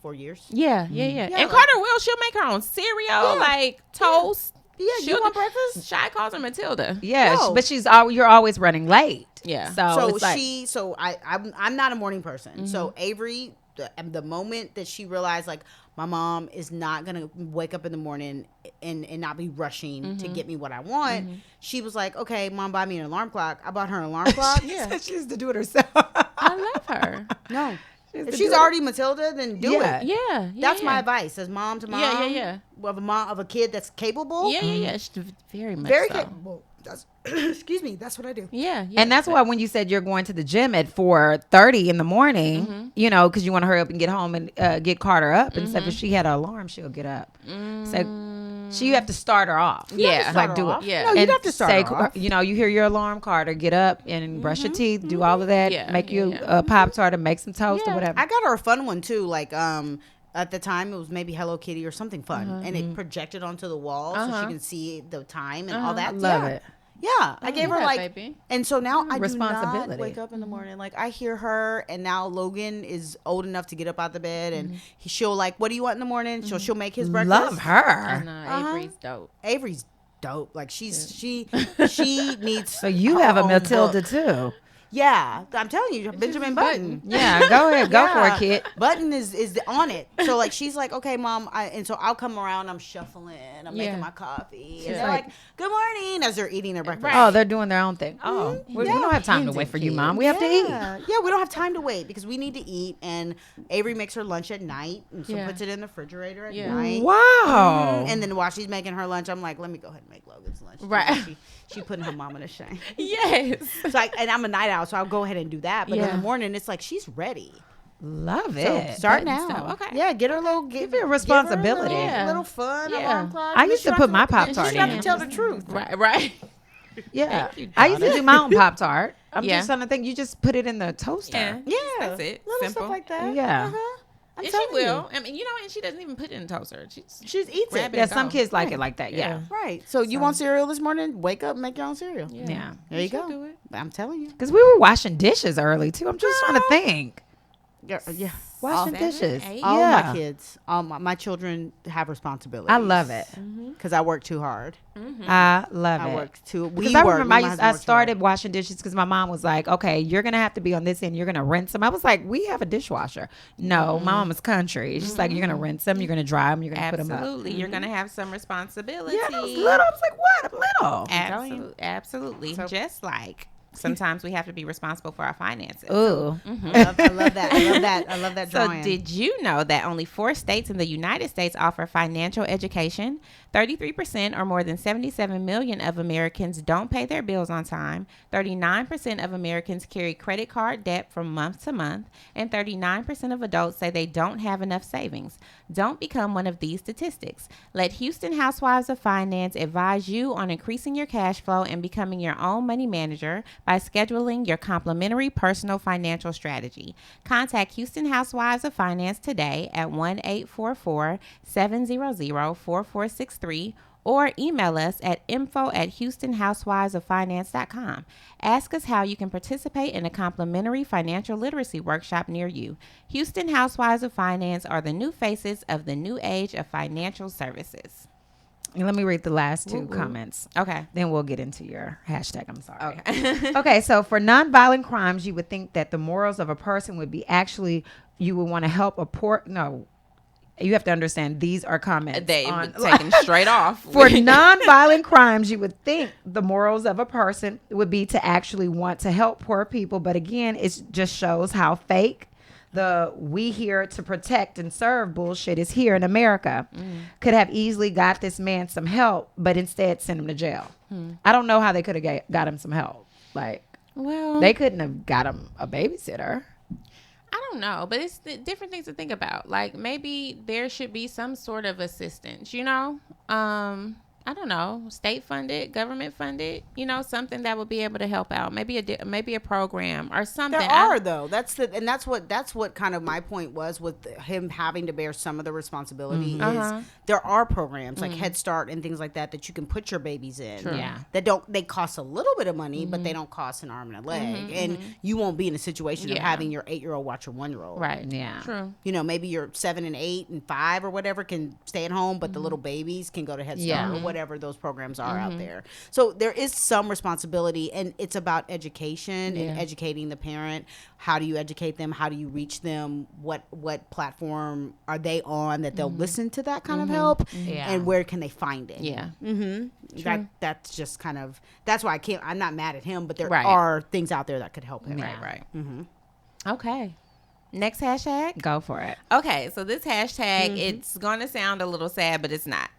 4 years. Yeah. Yeah, And like- Carter will. She'll make her own cereal, like toast. Yeah, you want breakfast? Shy calls her Matilda. Yeah, No. but you're always running late. Yeah. So, So it's like, I'm not a morning person. Mm-hmm. So Avery, the moment that she realized like my mom is not gonna wake up in the morning and not be rushing Mm-hmm. to get me what I want, she was like, okay, Mom, buy me an alarm clock. I bought her an alarm clock. Yeah. she used to do it herself. I love her. No, to if do she's it. already Matilda, then do Yeah. it. Yeah. That's my yeah. advice as mom to mom. Yeah. Of a mom of a kid that's capable. Yeah. She's very much Very so. capable. That's excuse me. That's what I do. Yeah. And that's why when you said you're going to the gym at 4:30 in the morning, because you want to hurry up and get home and get Carter up and stuff. If she had an alarm, she'll get up. So you have to start her off. Yeah. Like do off. it. Yeah. No, you'd And have to start say, her off. you hear your alarm, Carter, get up and brush your teeth, do all of that, Yeah, make yeah, you yeah. a Pop-Tart and make some toast or Yeah. whatever. I got her a fun one too. Like at the time it was maybe Hello Kitty or something fun, and it projected onto the wall so she can see the time and all that. Love Yeah. it. Yeah, I gave her that, like, baby. and so now I do Responsibility. not wake up in the morning. Like I hear her, and now Logan is old enough to get up out the bed, and she'll like, "What do you want in the morning?" She'll make his breakfast. Love I her. know. Avery's dope. Avery's dope. Like she needs. So you her have a own Matilda book. too. Yeah, I'm telling you, Benjamin Button. Yeah, go ahead, go for it, kid. Button is on it. So like she's like, okay, Mom, and so I'll come around. I'm shuffling. I'm Yeah. making my coffee. And Yeah. they're like, good morning, as they're eating their breakfast. Right. Oh, they're doing their own thing. Oh, we Yeah. don't have time to wait for you, Mom. We have to eat. Yeah, we don't have time to wait because we need to eat. And Avery makes her lunch at night, and so Yeah. puts it in the refrigerator at Yeah. night. Wow. And then while she's making her lunch, I'm like, let me go ahead and make Logan's lunch. Right. She putting her mama to shame. Yes. So and I'm a night owl, so I'll go ahead and do that. But in Yeah. the morning, it's like she's ready. Love So it. start Button now. stuff. Okay. Yeah, get her a little. Give her a responsibility. Yeah. A little fun. Yeah. Alarm clock. I used to put my Pop-Tart You have to in. tell the truth. Right. Yeah. Thank you, I used to daughter. do my own Pop Tart. I'm Yeah. just trying to think. You just put it in the toaster. Yeah. Yeah, That's it. Little Simple. stuff like that. Yeah. I'm And she telling will. I mean, and she doesn't even put it in the toaster. She eats Grab it. Yeah, and some go. kids like it like that. Yeah. Right. So you want cereal this morning? Wake up, and make your own cereal. Yeah. There you she'll go. do it. I'm telling you. Because we were washing dishes early too. I'm just trying to think. Yeah. Washing 7, dishes. 8. All Yeah. my kids, all my children have responsibilities. I love it. because I work too hard. I love I it. work too. Because We I work. remember Me and my I husband work too started washing dishes because my mom was like, okay, you're going to have to be on this end. You're going to rinse them. I was like, we have a dishwasher. No, my mom is country. She's like, you're going to rinse them. You're going to dry them. You're going to put them up. Absolutely. You're going to have some responsibility. Yeah, I was little. I was like, what? I'm little. Absolutely. Just like sometimes we have to be responsible for our finances. Ooh. I love that. I love that. I love that So drawing. did you know that only 4 states in the United States offer financial education? 33% or more than 77 million of Americans don't pay their bills on time. 39% of Americans carry credit card debt from month to month. And 39% of adults say they don't have enough savings. Don't become one of these statistics. Let Houston Housewives of Finance advise you on increasing your cash flow and becoming your own money manager by scheduling your complimentary personal financial strategy. Contact Houston Housewives of Finance today at 1-844-700-4463 or email us at info@houstonhousewivesoffinance.com. Ask us how you can participate in a complimentary financial literacy workshop near you. Houston Housewives of Finance are the new faces of the new age of financial services. And let me read the last two comments. Okay. Then we'll get into your hashtag. I'm sorry. Okay. Okay, so for nonviolent crimes, you would think that the morals of a person would be actually, you would want to help a poor, no, you have to understand these are comments. They on, taken straight off. For nonviolent crimes, you would think the morals of a person would be to actually want to help poor people. But again, it just shows how fake the "we here to protect and serve" bullshit is here in America. Could have easily got this man some help, but instead sent him to jail. I don't know how they could have got him some help. Like, Well, they couldn't have got him a babysitter. I don't know, but it's different things to think about. Like, maybe there should be some sort of assistance, you know? I don't know, state funded, government funded, you know, something that would be able to help out. Maybe a program or something. There are though. That's what kind of my point was with him having to bear some of the responsibility. Is there are programs like Head Start and things like that that you can put your babies in. True. Yeah. They cost a little bit of money, but they don't cost an arm and a leg. And you won't be in a situation of Yeah. having your 8-year-old watch your 1-year-old. Right. Yeah. True. You know, maybe your 7 and 8 and 5 or whatever can stay at home, but the little babies can go to Head Start Yeah. or whatever those programs are out there. So there is some responsibility, and it's about education and educating the parent. How do you educate them? How do you reach them? What platform are they on that they'll listen to that kind of help? Yeah. And where can they find it? Yeah. That's just kind of, that's why I'm not mad at him, but there Right. are things out there that could help him. Yeah. Right. Okay. Next hashtag. Go for it. Okay, so this hashtag, it's going to sound a little sad, but it's not.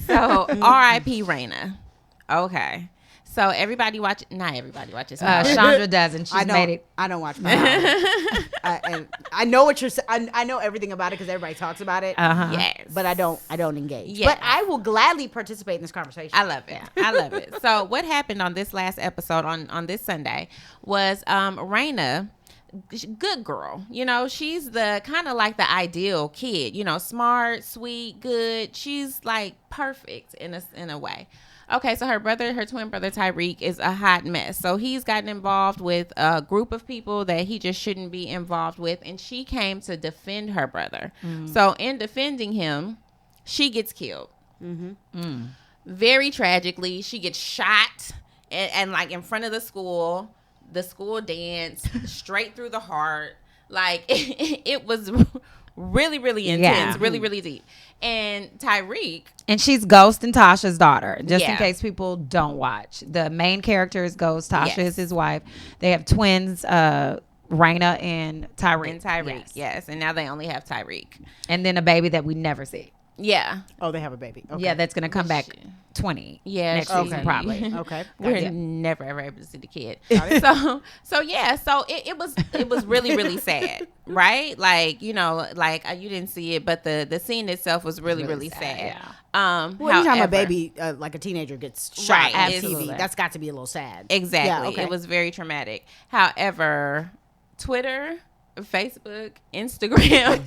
So, R.I.P. Raina. Okay. So, everybody watch, not everybody watches. Chandra doesn't. She's I made don't. it. I don't watch. And I know what you're saying. I know everything about it because everybody talks about it. Yes. But I don't engage. Yes. But I will gladly participate in this conversation. I love it. I love it. So, what happened on this last episode on this Sunday was Raina, good girl. You know, she's the kind of like the ideal kid, you know, smart, sweet, good. She's like perfect in a way. Okay, so her twin brother Tyreek is a hot mess. So he's gotten involved with a group of people that he just shouldn't be involved with, and she came to defend her brother. So in defending him, she gets killed. Very tragically, she gets shot and like in front of the school dance, straight through the heart. Like it was really, really intense, Yeah. really, really deep. And Tyreek, And she's Ghost and Tasha's daughter, just in Yeah. case people don't watch. The main character is Ghost. Tasha Yes. is his wife. They have twins, Raina and Tyreek. yes. And now they only have Tyreek. And then a baby that we never see. Yeah. Oh, they have a baby. Okay. Yeah, that's going to come back 20 next she- season, probably. Okay. We're Gotcha. never ever able to see the kid. So it was really, really sad, right? Like, you know, like you didn't see it, but the scene itself was really, really sad. yeah. Well, anytime a however- baby, like a teenager, gets shot Right, on absolutely. TV, that's got to be a little sad. Exactly. Yeah, okay. It was very traumatic. However, Twitter, Facebook, Instagram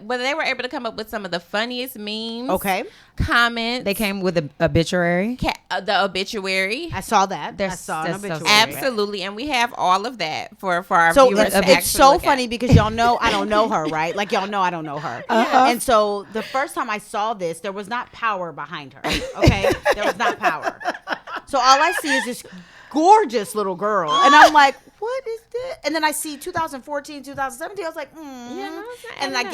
they were able to come up with some of the funniest memes. Okay. Comments. They came with an obituary. The obituary. I saw that. I That's- saw an that's so obituary. sad. Absolutely. And we have all of that for our So viewers to it's actually so look at. funny because y'all know I don't know her, right? Like y'all know I don't know her. And so the first time I saw this, there was not power behind her. Okay, there was not power. So all I see is this gorgeous little girl, and I'm like, what is this? And then I see 2014, 2017. I was like, and I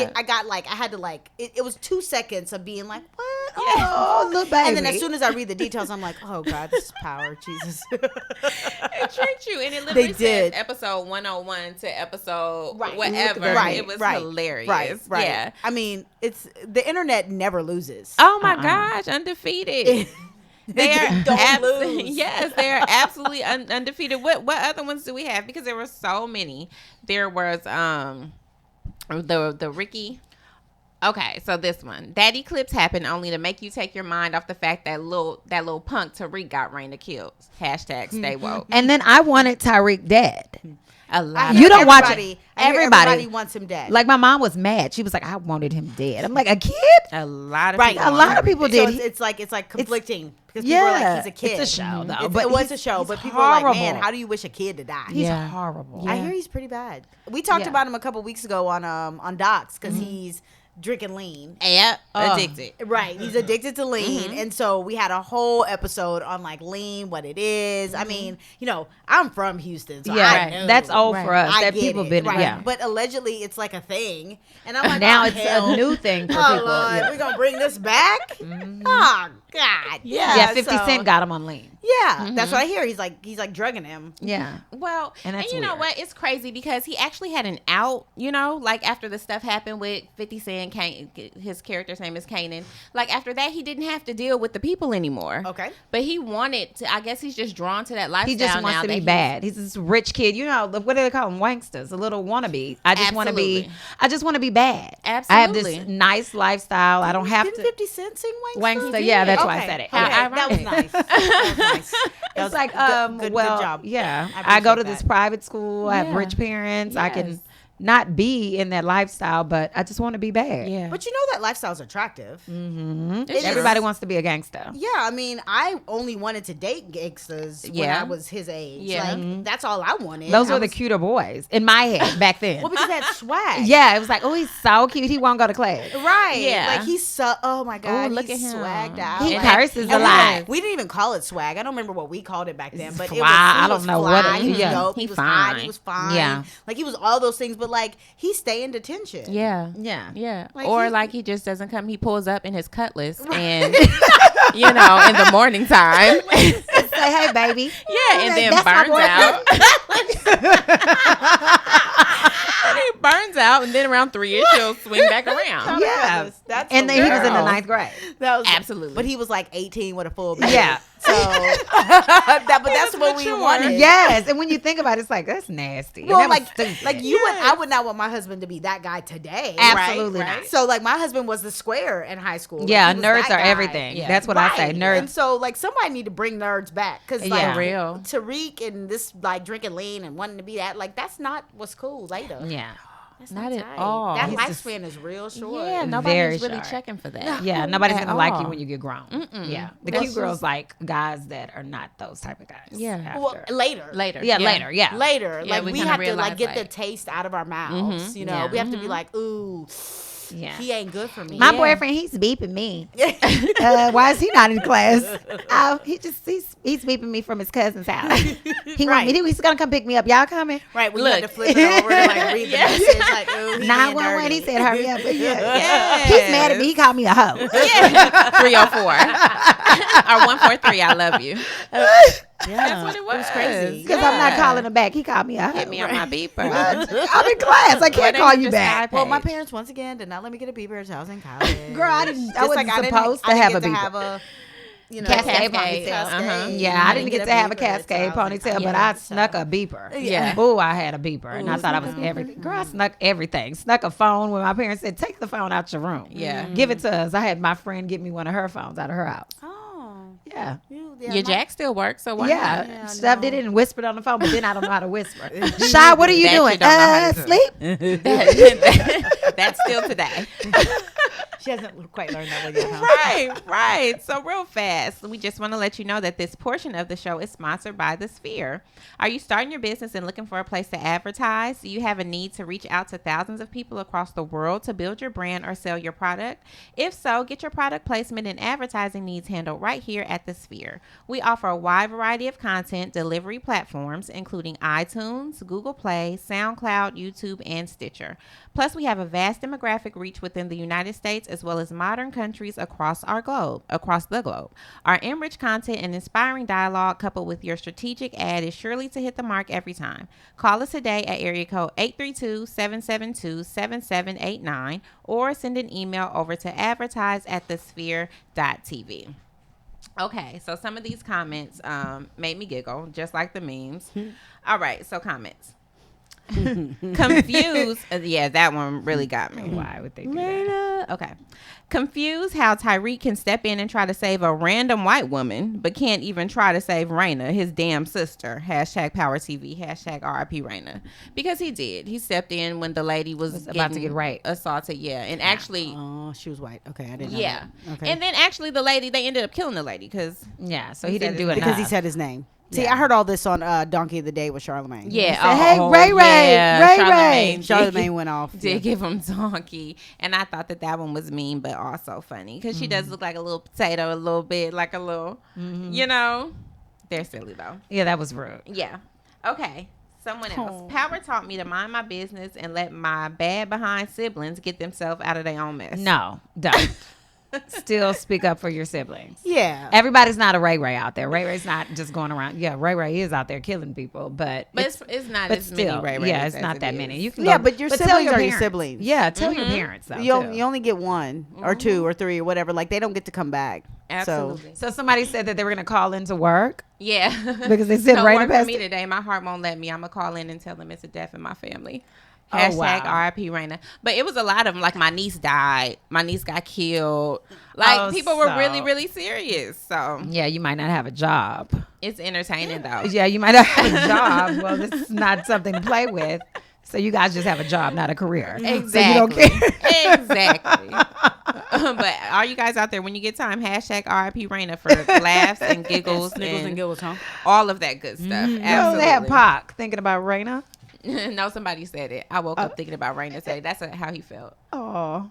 had to like, it was 2 seconds of being like, what? Oh, little baby. And then as soon as I read the details, I'm like, oh God, this is power, Jesus. It tricked you, and it literally They says did. episode 101 to episode Right. whatever. Right, It was right, hilarious. Right. Yeah. I mean, it's the internet never loses. Oh my gosh, undefeated. They are Don't lose. Yes, they are absolutely undefeated. What other ones do we have? Because there were so many. There was the Ricky. Okay, so this one, Daddy clips happen only to make you take your mind off the fact that little punk Tariq got Raina killed. Hashtag stay woke. And then I wanted Tyreek dead. A lot. You don't watch it. I hear Everybody wants him dead. Like my mom was mad. She was like, I wanted him dead. I'm like, a kid? A lot of Right. people. A lot of people So did. it's like conflicting because people are like, he's a kid. It's a show though. It but was he's- a show, he's but people are like, man, horrible. how do you wish a kid to die? He's Yeah. horrible. I hear he's pretty bad. We talked Yeah. about him a couple weeks ago on Docs because he's drinking lean. Yep. Addicted. Right, he's addicted to lean, and so we had a whole episode on like lean, what it is. I mean, I'm from Houston, so Yeah, I know. that's old for us. I That get people it, been right. yeah. But allegedly, it's like a thing, and I'm like, Now oh, it's hell. a new thing for Oh people. Lord, Yeah. we're gonna bring this back? Oh God, Yeah, 50 so- Cent got him on lean. Yeah, that's what I hear. He's like drugging him. Yeah. Well, And and, that's you know weird. what? It's crazy because he actually had an out, like after the stuff happened with 50 Cent, his character's name is Kanan. Like after that, he didn't have to deal with the people anymore. Okay. But he wanted to, I guess he's just drawn to that lifestyle. He just wants now to that be bad. He's this rich kid. What do they call them? Wanksters. A little wannabe. I just want to be bad. I have Absolutely. this nice lifestyle. I don't have Didn't to. 50 Cent sing Wankster? Wankster, yeah, that's why I Okay. said it. How Yeah. That was ironic. nice. That was nice. That was It's like, good well, job. yeah. I I go to appreciate this that. private school. I have Yeah. rich parents. I Yes. can not be in that lifestyle, but I just want to be bad. Yeah. But you know that lifestyle's attractive. It's Everybody just- wants to be a gangster. Yeah, I mean, I only wanted to date gangsters when Yeah. I was his age. Yeah. Like, that's all I wanted. Those I were the was- cuter boys in my head back then. Well, because that swag. Yeah, it was like, oh, he's so cute. He won't go to class. Right. Yeah. Like, he's so, oh my God. look he's at him. swagged out. He Like, curses and a lot. We didn't even call it swag. I don't remember what we called it back then. But it was, Fly. I he don't was know fly. what it- He was yeah. dope. He He was hot. He fine. was fine. Yeah. Like, he was all those things. But, like, he stayed in detention. Yeah. Yeah. Yeah. Like, or he- like he just doesn't come. He pulls up in his Cutlass and, in the morning time. Say, hey, baby. Yeah, and then That's my burns out. And he burns out, and then around 3-ish, he'll swing back around. Yeah. That's And the then he was in the girl. 9th grade. That was Absolutely. But he was like 18 with a full beard. Yeah. So, but that's what we mature. wanted. Yes. And when you think about it, it's like, that's nasty. And Well, that was like stupid. you would, I would not want my husband to be that guy today. Absolutely right? not. So like my husband was the square in high school. Like, Yeah, he was nerds that are guy. everything. Yeah. That's what I say. Right. Nerds. And so like somebody need to bring nerds back because like Yeah. For real. Tariq and this like drinking lean and wanting to be that like that's not what's cool later. Yeah. That's Not at tight. all. That He's just- lifespan is real short. Yeah, Very nobody's really sharp. checking for that. Yeah, nobody's At gonna like you all. when you get grown. Yeah, the That's cute girls just- like guys that are not those type of guys. Yeah. after. Well, later. Later. yeah, later. Yeah, Later, Yeah, like we we kinda have to realize, like get the like- taste out of our mouths. You know, Yeah. we have to be like, ooh, yeah. he ain't good for me. My Yeah. boyfriend, he's beeping me. Why is he not in class? Oh, he's beeping me from his cousin's house. He want me. He's gonna come pick me up. Y'all coming? Right, we Look. had to flip it over and like read the message. Like, ooh, he 911. being He dirty. said, "Hurry up!" But yeah, Yes. he's mad at me. He called me a hoe. Yeah. 304 or 143. I love you. That's what it was. It was crazy. Because I'm not calling him back. He called me a hoe. Hit me on my beeper. I'm in class. I can't Why call don't you just back. Well, my page? parents once again did not let me get a beeper until I was in college. Girl, I didn't. I Just wasn't I didn't- supposed I to didn't have get a to beeper. have a, Cascade ponytail. Uh-huh. Yeah, I didn't get to have a cascade until I was in ponytail, but I college, snuck so. a beeper. Yeah. Oh, I had a beeper, and I thought I was everything. Girl, I snuck everything. Snuck a phone when my parents said, "Take the phone out your room. Yeah. Give it to us." I had my friend give me one of her phones out of her house. Oh, Yeah. Your jack still works, so why Yeah, not? Yeah, stuffed no. it in and whispered on the phone, but then I don't know how to whisper. Shy, what are you That you doing? don't know how to do. Sleep? That's still today. She hasn't quite learned that one yet, huh? Right. So real fast, we just want to let you know that this portion of the show is sponsored by The Sphere. Are you starting your business and looking for a place to advertise? Do you have a need to reach out to thousands of people across the world to build your brand or sell your product? If so, get your product placement and advertising needs handled right here at The Sphere. We offer a wide variety of content delivery platforms, including iTunes, Google Play, SoundCloud, YouTube, and Stitcher. Plus, we have a vast demographic reach within the United States as well as modern countries across the globe. Our enriched content and inspiring dialogue coupled with your strategic ad is surely to hit the mark every time. Call us today at area code 832-772-7789 or send an email over to advertise@thesphere.tv. Okay, so some of these comments made me giggle, just like the memes. All right, so comments. Confused. Yeah, that one really got me. Why would they do that? Okay. Confused how Tyreek can step in and try to save a random white woman, but can't even try to save Raina, his damn sister. Hashtag Power TV. Hashtag RIP Raina. Because he did. He stepped in when the lady was about to get raped. assaulted. Yeah. And actually, Oh, she was white. Okay, I didn't know yeah. that. Okay. And then actually the lady, they ended up killing the lady because, Yeah, so He he didn't said do it it because he said his name. See, Yeah. I heard all this on Donkey of the Day with Charlemagne. yeah. said, "Hey, Ray Ray, yeah, Ray Charlemagne Ray." Charlemagne went off. Did give him donkey, and I thought that one was mean, but also funny because she does look like a little potato, a little bit like a little, you know. They're silly though. Yeah, that was rude. Yeah. Okay. Someone else. Power taught me to mind my business and let my bad behind siblings get themselves out of their own mess. No, don't. Still speak up for your siblings. Yeah. Everybody's not a Ray Ray out there. Ray Ray's not just going around. Yeah, Ray Ray is out there killing people, but it's not but as still, many Ray Rays. yeah, it's as not it that is. many. You can Yeah, go, but your tell siblings are your parents. siblings. Yeah, tell your parents though. You too. only get one or two or three or whatever. Like, they don't get to come back. Absolutely. So somebody said that they were going to call into work Yeah. because they said Don't Raina work for passed me it. today. My heart won't let me. I'm gonna call in and tell them it's a death in my family. Oh, Hashtag wow. RIP Raina. But it was a lot of them. Like, my niece died. My niece got killed. Like, Oh, people were so- really, really serious. So Yeah, you might not have a job. it's entertaining though. Yeah, you might not have a job. Well, this is not something to play with. So you guys just have a job, not a career. Exactly. So you don't care. Exactly. But are you guys out there when you get time? Hashtag RIP Raina for laughs and giggles, Sniggles and giggles, huh? all of that good stuff. No, Absolutely. they had Pac thinking about Raina. No, somebody said it. I woke up thinking about Raina today. That's how he felt. Oh,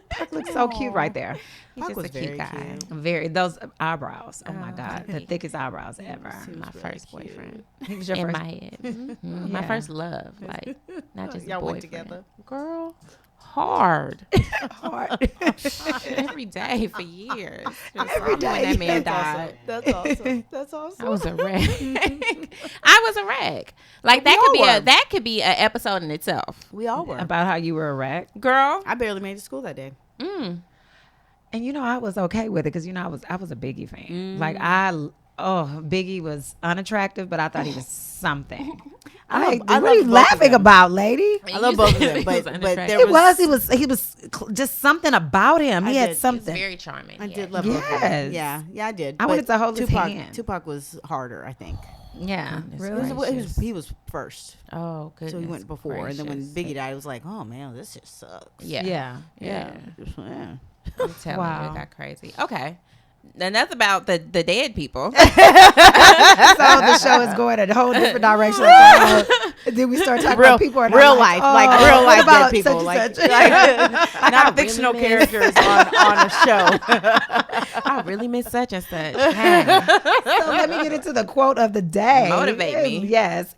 Pac looks so cute right there. He's Pac just was a cute very guy. cute. Very those eyebrows. Oh my Oh, God, the honey. thickest eyebrows ever. My first boyfriend. He was your In first. my head. My Yeah. first love. Like, not just Y'all a went boyfriend. together? Girl, hard. Hard. Every day for years. Just Every when that day. man That's died. That's awesome. That's awesome. I was a wreck. I was a wreck. Like, that We could be all were. that could be an episode in itself. We all were. About how you were a wreck. Girl. I barely made it to school that day. And I was okay with it because I was a Biggie fan. Like Biggie was unattractive, but I thought he was something. I What love are you both of laughing them. about, lady? I love both of them, He but was but unattractive. there He was just something about him. He I had did. He's something. very charming. I yeah. did love both of them. Yes. Yeah, I did. I wanted But to hold his Tupac, hand. Tupac was harder, I think. Yeah, Goodness really. He was first, Oh, goodness. so he went before, and then when gracious. Biggie died, it was like, oh man, this just sucks. Yeah. Yeah. Yeah. Yeah. I'm telling Wow. you, it got crazy. Okay. And that's about the dead people. So the show is going a whole different direction. Then we start talking Real, about people in our real life, like real what life about dead people, such like, and such? like not really fictional miss- characters on a show. I really miss such and such. So let me get into the quote of the day. Motivate me. Yes.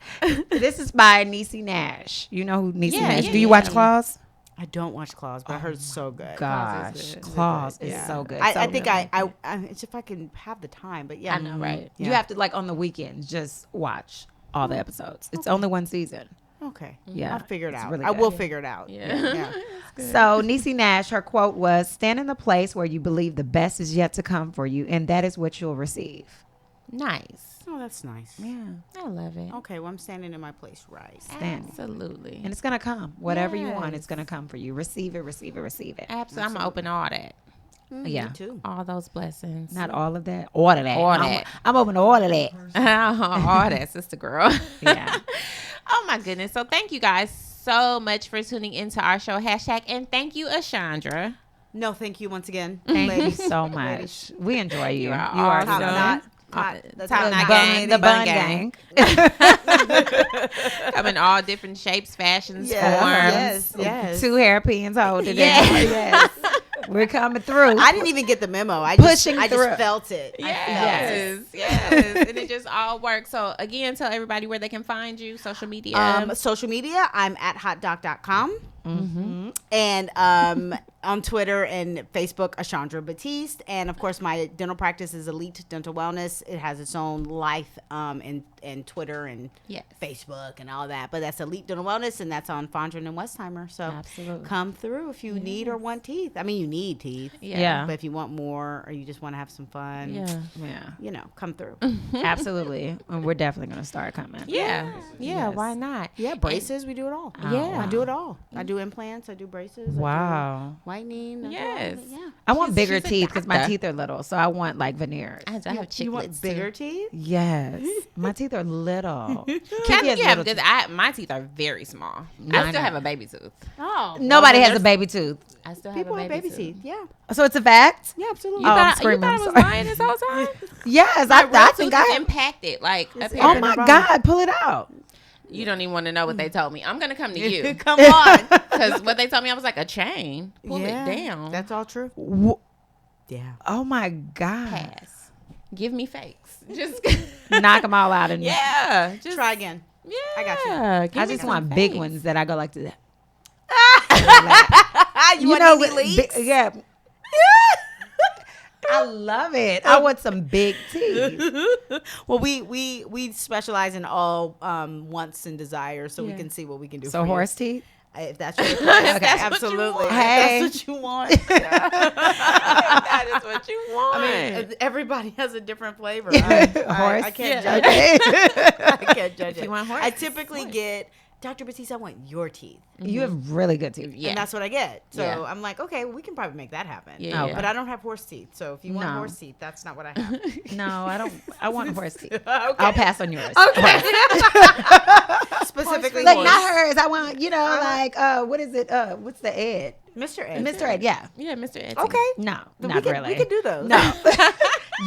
This is by Niecy Nash. You know who Niecy Yeah, Nash? yeah, Do you yeah. watch Claws? I don't watch Claws, but I heard it's so good. Gosh, good. Claws is Yeah. so good. I So think good. I it's if I can have the time, but yeah, I know, right? You have to like on the weekends just watch all the episodes. It's only one season. Okay, Yeah, I'll figure it it's out. really I good. will figure it out. Yeah. So Niecy Nash, her quote was, "Stand in the place where you believe the best is yet to come for you, and that is what you'll receive." Nice. Oh, that's nice. Yeah, I love it. Okay, well, I'm standing in my place, right? standing. Absolutely. And it's gonna come. Whatever you want, Yes. it's gonna come for you. Receive it, receive it, receive it. Absolutely. I'm going to open all that. Yeah. Me too. All those blessings. Not all of that. All of that. All I'm, that. I'm open to all of that. all that, sister girl. Yeah. Oh, my goodness. So thank you guys so much for tuning into our show. Hashtag. And thank you, Ashandra. No, thank you once again, Thank you ladies. so much. We enjoy you. You are You are awesome. so- Top Top the knot knot gang, the bun bun gang. Come in all different shapes, fashions, Yeah. forms. Yes. 2 hairpins holding Yes. it. Yes. We're coming through. I didn't even get the memo. I Pushing just through. felt it. Yes, yes. And it just all works. So again, tell everybody where they can find you, social media. Social media, I'm at hotdoc.com. Mm-hmm. And on Twitter and Facebook, Ashandra Batiste. And of course, my dental practice is Elite Dental Wellness. It has its own life and Twitter and Yes. Facebook and all that. But that's Elite Dental Wellness, and that's on Fondren and Westheimer. So Absolutely. come through if you need or want teeth. I mean, you need teeth. Yeah. But if you want more or you just want to have some fun, Yeah. come through. Absolutely. And we're definitely going to start coming. Yeah. Yes. Why not? Yeah, braces, we do it all. Yeah. I do it all. I do implants, I do braces. I do Wow. whitening. I do all Yes. of it, yeah. I want bigger she's a teeth because my doctor. teeth are little. So I want like veneers. I have chiclets. You want bigger teeth? Yes. My teeth are little. Kiki Kind has of, yeah, little because teeth. my teeth are very small. Mine I still are. have a baby tooth. Oh. Nobody has a baby tooth. I still have People a have baby, baby tooth. teeth. Yeah. So it's a fact? Yeah, absolutely. You Oh, I'm thought, screaming. I I'm was sorry. lying this whole time? Yes. My I real think tooth is I. impacted. Like, up here. Oh my God. Pull it out. You don't even want to know what they told me. I'm going to come to you. Come on. Because what they told me, I was like, a chain. Pull it down. That's all true. Yeah. Oh my God. pass. Give me fakes. Just Knock them all out. And yeah. Just Try again. Yeah. I got you. Give I me just some want big fakes. ones that I go like this. You want any with leaks? yeah. I love it. I want some big teeth. Well, we specialize in all wants and desires, so we can see what we can do. So for horse teeth. you. If that's your Okay, that's what you absolutely. want. If Hey. that's what you want. That is what you want. I mean, everybody has a different flavor. Horse? I can't judge Okay. it. I can't judge you it. want horse, I typically get, Dr. Batista, I want your teeth. You have really good teeth. Yeah. And that's what I get. So Yeah. I'm like, okay, we can probably make that happen. Yeah, Okay. But I don't have horse teeth. So if you want No. horse teeth, that's not what I have. No, I don't. I want horse teeth. Okay. I'll pass on yours. Specifically Like horse. not hers. I want, like, what is it? What's the Ed? Mr. Ed. Mr. Ed, yeah. Yeah, Mr. Etsy. Okay. No, Then not we really. We could do those. No.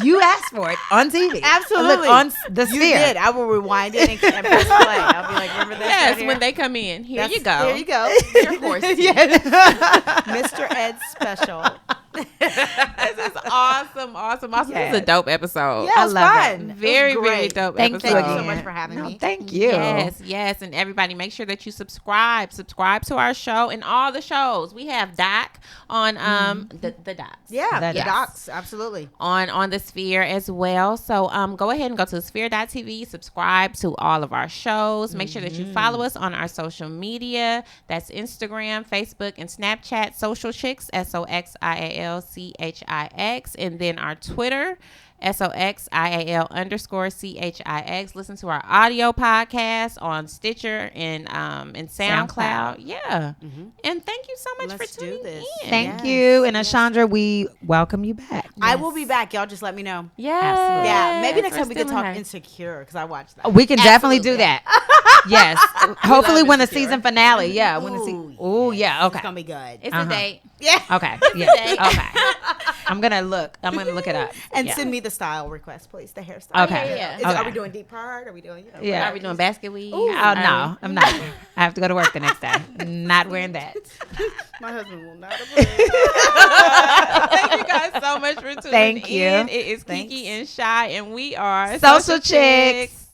You asked for it on TV. Absolutely. Look, on the You sphere. did. I will rewind it and press play. I'll be like, remember this? Yes, right when here? they come in. Here That's- you go. There you go. Your horse teeth. Mr. Ed special. This is awesome. This Yes. is a dope episode. Yeah, I it was love fun. it. It was Very, very great. dope Thank episode. you Thank you so again. much for having me. Thank you. Yes, and everybody, make sure that you subscribe to our show and all the shows. We have Doc on the Docs. Yeah, The the docs. docs. Absolutely. On the Sphere as well. So go ahead and go to sphere.tv, subscribe to all of our shows. Make sure that you follow us on our social media. That's Instagram, Facebook, and Snapchat, Social Chicks, SOXIALCHIX, and then our Twitter, SOXIAL_CHIX. Listen to our audio podcast on Stitcher and SoundCloud. SoundCloud. Yeah. And thank you so much Let's for do tuning this. in. Thank Yes, you. And Ashandra, we welcome you back. I will be back. Y'all just let me know. Yeah. Yeah, maybe next We're time we can still in talk her. Insecure because I watched that. We can definitely do Absolutely. that. Yes. Hopefully when the Insecure. season finale. Yeah. When the Ooh, Oh, yeah. It's Okay. gonna be good. It's Uh-huh. a date. Yeah. Okay. Yeah. Okay. I'm gonna look it up. And Yeah. send me the style request, please. The hairstyle. Okay. Yeah. Are Okay. we doing deep part? Are we doing? Yeah. Are we doing basket weave? Oh no, I'm not. I have to go to work the next day. Not wearing that. My husband will not approve. Thank you guys so much for tuning Thank you. in. It is Thanks. Kiki and Shy, and we are Social Chicks.